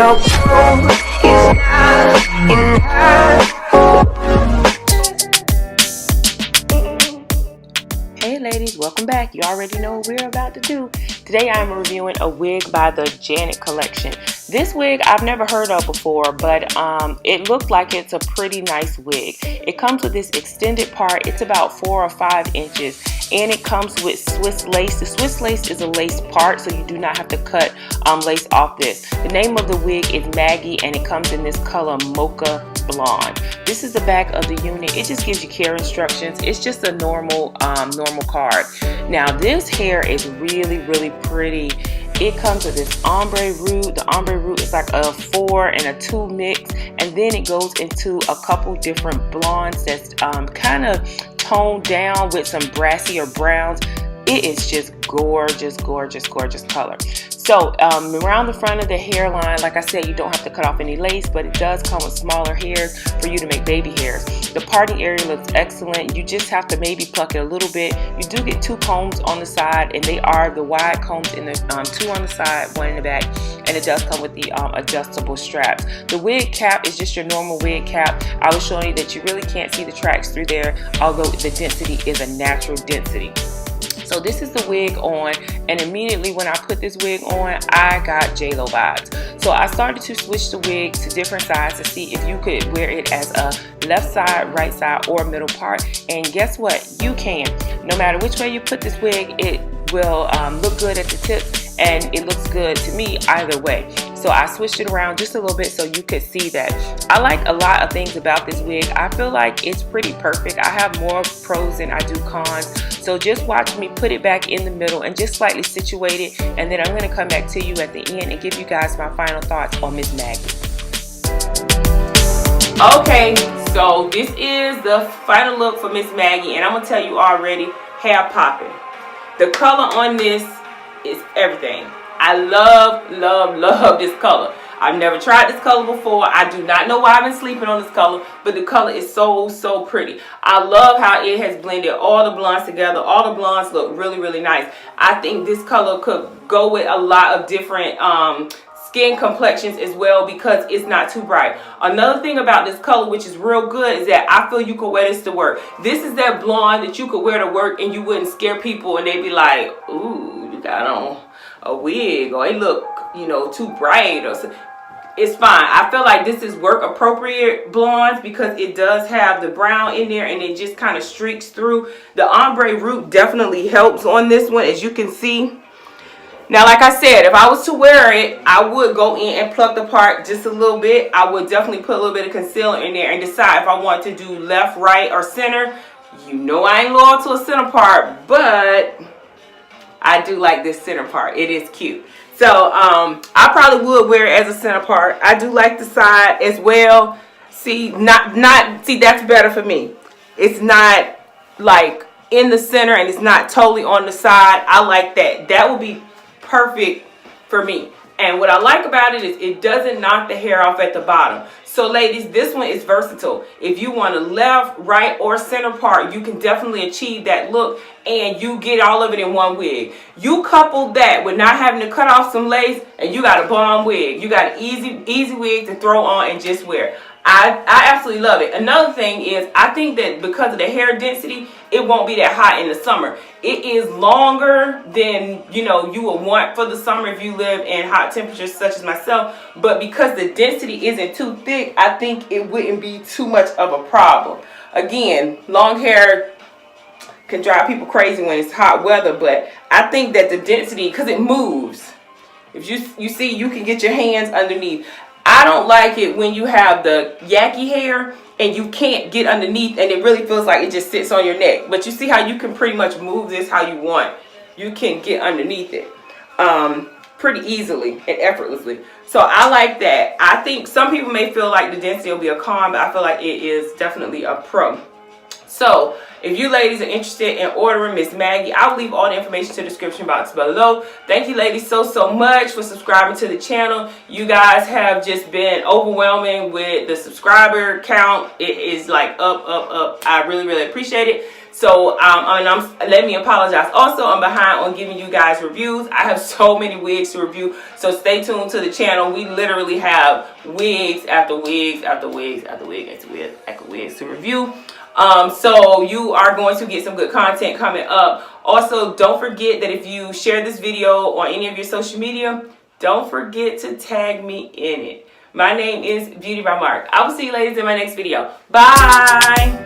no proof is not enough. Hey ladies, welcome back. You already know what we're about to do. Today I'm reviewing a wig by the Janet collection. This wig I've never heard of before, but it looks like it's a pretty nice wig. It comes with this extended part. It's about 4 or 5 inches, and it comes with Swiss lace. The Swiss lace is a lace part, so you do not have to cut lace off this. The name of the wig is Maggie, and it comes in this color Mocha Blonde. This is the back of the unit. It just gives you care instructions. It's just a normal card. Now this hair is really pretty. It comes with this ombre root. The ombre root is like a 4 and a 2 mix, and then it goes into a couple different blondes that's kind of toned down with some brassy or browns. It is just gorgeous color. So around the front of the hairline, like I said, you don't have to cut off any lace, but it does come with smaller hairs for you to make baby hairs. The parting area looks excellent. You just have to maybe pluck it a little bit. You do get 2 combs on the side, and they are the wide combs in the 2 on the side, 1 in the back, and it does come with the adjustable straps. The wig cap is just your normal wig cap. I was showing you that you really can't see the tracks through there, although the density is a natural density. So this is the wig on, and immediately when I put this wig on, I got J-Lo vibes. So I started to switch the wig to different sides to see if you could wear it as a left side, right side, or middle part. And guess what? You can. No matter which way you put this wig, it will look good at the tip, and it looks good to me either way. So I switched it around just a little bit so you could see that. I like a lot of things about this wig. I feel like it's pretty perfect. I have more pros than I do cons. So just watch me put it back in the middle and just slightly situate it, and then I'm going to come back to you at the end and give you guys my final thoughts on Miss Maggie. Okay, so this is the final look for Miss Maggie, and I'm going to tell you already, hair popping. The color on this is everything. I love this color. I've never tried this color before. I do not know why I've been sleeping on this color, but the color is so pretty. I love how it has blended all the blondes together. All the blondes look really nice. I think this color could go with a lot of different skin complexions as well, because it's not too bright. Another thing about this color, which is real good, is that I feel you could wear this to work. This is that blonde that you could wear to work and you wouldn't scare people, and they'd be like, ooh, you got on a wig, or it look, you know, too bright, or something. It's fine. I feel like this is work appropriate blondes because it does have the brown in there and it just kind of streaks through. The ombre root definitely helps on this one, as you can see. Now, like I said, if I was to wear it, I would go in and pluck the part just a little bit. I would definitely put a little bit of concealer in there and decide if I want to do left, right, or center. You know I ain't loyal to a center part, but I do like this center part. It is cute. So I probably would wear it as a center part. I do like the side as well. See, see, that's better for me. It's not like in the center and it's not totally on the side. I like that. That would be perfect for me. And what I like about it is it doesn't knock the hair off at the bottom. So ladies, this one is versatile. If you want a left, right, or center part, you can definitely achieve that look, and you get all of it in one wig. You couple that with not having to cut off some lace, and you got a bomb wig. You got an easy wig to throw on and just wear. I absolutely love it. Another thing is, I think that because of the hair density, it won't be that hot in the summer. It is longer than, you know, you would want for the summer if you live in hot temperatures such as myself. But because the density isn't too thick, I think it wouldn't be too much of a problem. Again, long hair can drive people crazy when it's hot weather, but I think that the density, because it moves. If you see, you can get your hands underneath. I don't like it when you have the yucky hair and you can't get underneath and it really feels like it just sits on your neck. But you see how you can pretty much move this how you want. You can get underneath it pretty easily and effortlessly. So I like that. I think some people may feel like the density will be a con, but I feel like it is definitely a pro. So if you ladies are interested in ordering Miss Maggie, I'll leave all the information to the description box below. Thank you ladies so much for subscribing to the channel. You guys have just been overwhelming with the subscriber count. It is like up. I really appreciate it. So let me apologize. Also, I'm behind on giving you guys reviews. I have so many wigs to review, so stay tuned to the channel. We literally have wigs after wigs after wigs after wigs after wigs to review. So you are going to get some good content coming up. Also, don't forget that if you share this video on any of your social media, don't forget to tag me in it. My name is Beauty by Mark. I will see you ladies in my next video. Bye.